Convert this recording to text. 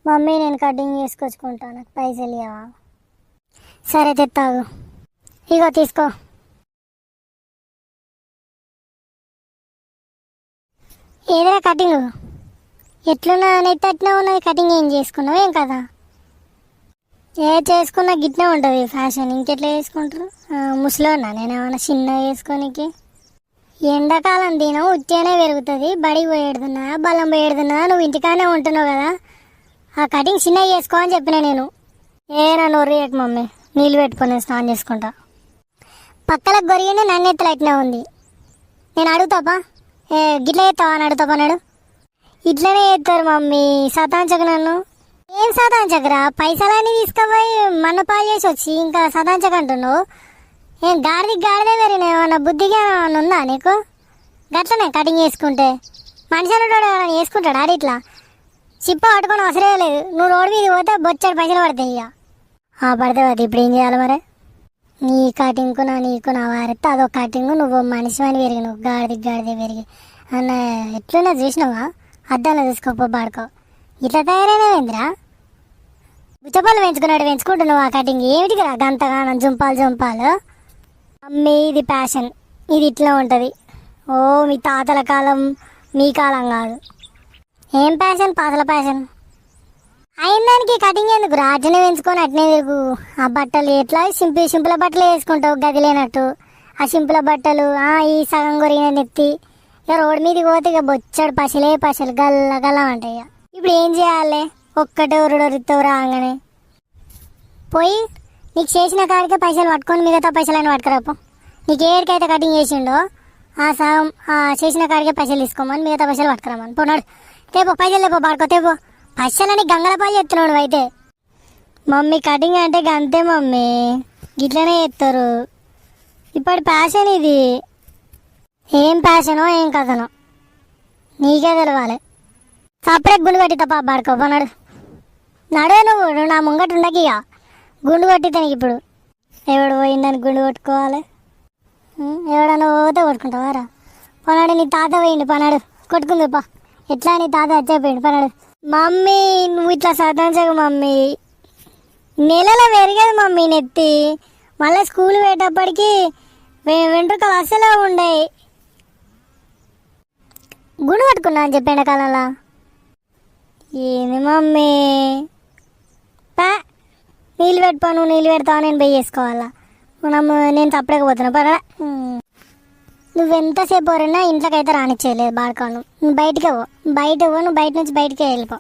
Mummy నేను cutting చేసుకొచ్చుకుంటా, నాకు పైసలు ఇవ్వవా? సరే తెత్తాగు, ఇగో తీసుకో. ఏదైనా కటింగ్ ఎట్లున్నా నెత్తి అట్లా ఉన్నది, కటింగ్ ఏం చేసుకున్నావు ఏం కదా? ఏ చేసుకున్నా గిట్నే ఉంటుంది ఫ్యాషన్, ఇంకెట్లా చేసుకుంటారు? ముసలోనా నేను ఏమన్నా చిన్నగా వేసుకోనికి? ఎండాకాలం తినం ఉత్తేనే పెరుగుతుంది, బడికి పోయేడుతున్నా బలం పోయేడుతున్నా, నువ్వు ఇంటికానే ఉంటున్నావు కదా, ఆ కటింగ్ చిన్నగా చేసుకో అని చెప్పిన నేను. నా నోరు రేయకు మమ్మీ, నీళ్ళు పెట్టుకొని స్నానం చేసుకుంటా. పక్కలకు గొరిగింది, నన్ను ఎత్తలు అట్నే ఉంది. నేను అడుగుతాపా, గిట్లా చేస్తావా అని అడుగుతాపా నాడు. ఇట్లనే చేస్తారు మమ్మీ, సతాంచకు నన్ను. ఏం సతాంచకరా, పైసలన్నీ తీసుకుపోయి మన్నపాలు చేసి వచ్చి ఇంకా సతాంచక అంటున్నావు. ఏం గాడిదే పెరిగినా, ఏమన్నా బుద్ధిగా ఏమన్నా ఉందా నీకు? గట్లనే కటింగ్ చేసుకుంటే మనిషి అనేటోడు ఏమైనా చేసుకుంటాడు ఆడి? ఇట్లా చిప్ప పట్టుకొని అవసరం లేదు, నువ్వు రోడ్డు మీద పోతే బొచ్చాడు పైసలు పడతాయి. ఇక పడితే పది, ఇప్పుడు ఏం చేయాలి మరి? నీ కటింగ్కు నీకు నా వారితే అదొక కటింగ్, నువ్వు మనిషి అని పెరిగి, నువ్వు గాడిదే పెరిగి అన్న ఎట్లున్నా చూసినావా? అద్దాలో చూసుకోపో పాడుకో, ఇట్లా తయారైనవేంద్రా? బుచ్చపాలు పెంచుకుంటున్నావు ఆ కటింగ్ ఏమిటికి రా గంతగా జుంపాలు? మమ్మీ ఇది ప్యాషన్, ఇది ఇట్లా ఉంటుంది. ఓ మీ తాతల కాలం, మీ కాలం కాదు. ఏం ప్యాషన్? పాతల ప్యాషన్ అయిన కటింగ్ ఎందుకు రా? అట్లనే పెంచుకొని అట్నే తిరుగు. ఆ బట్టలు ఎట్లా సింపుల్ బట్టలు వేసుకుంటావు గది లేనట్టు. ఆ సింపుల్ బట్టలు ఈ సగం కొరిగిన నెత్తి, ఇక రోడ్డు మీదకి పోతే ఇక బొచ్చాడు పసలు గల్ల అంటాయి. ఇక ఇప్పుడు ఏం చేయాలి? ఒక్కటే ఉరుడొరుతావు రాగానే పోయి నీకు చేసిన కాడికే పైసలు పట్టుకొని మిగతా పైసలని పట్టుకురాపో. నీకు ఏడికైతే కటింగ్ చేసిండో ఆ సగం చేసిన కాడికే పైసలు తీసుకోమని మిగతా పైసలు పట్టుకురామని పోనాడు. తేపో పైసలు లేపో పాడుకో, తేపో పైసలని గంగలపాలు చెప్తున్నాడు నువ్వు అయితే. మమ్మీ కటింగ్ అంటే గంతే మమ్మీ, గిట్లనే చేస్తారు. ఇప్పటి ప్యాషన్ ఇది. ఏం ప్యాషనో ఏం కథనో నీకే తెలవాలి. సపరేట్ గుండు కట్టి తప్ప పాడుకో పోనాడు. నడే నువ్వు నా ముంగట ఉండకి, ఇక గుండు కొట్టితే ఇప్పుడు ఎవడు పోయిందని గుండు కొట్టుకోవాలి? ఎవడన్నా పోతే కొట్టుకుంటావారా? పనాడు నీ తాత పోయిండు, పనాడు కొట్టుకుంది పా. ఎట్లా నీ తాత వచ్చేపోయిండు పనాడు. మమ్మీ నువ్వు ఇట్లా సతాంచకు మమ్మీ, నెలలో పెరిగదు మమ్మీ నెత్తి. మళ్ళీ స్కూల్ పోయేటప్పటికి వెంట్రుకలు అస్సలే ఉండయి. గుండు పట్టుకున్నా అని చెప్పి ఎండాకాలంలో. ఏంది మమ్మీ పా, నీళ్ళు పెట్టుకోను, నీళ్ళు పెడతావు, నేను పోయి చేసుకోవాలా? నేను తప్పలేకపోతున్నా పరా. నువ్వెంతసేపు పోరినా ఇంట్లోకైతే రానిచ్చేయలేదు బాడుకోను. నువ్వు బయటకే పో, నువ్వు బయట నుంచి బయటకే వెళ్ళిపో.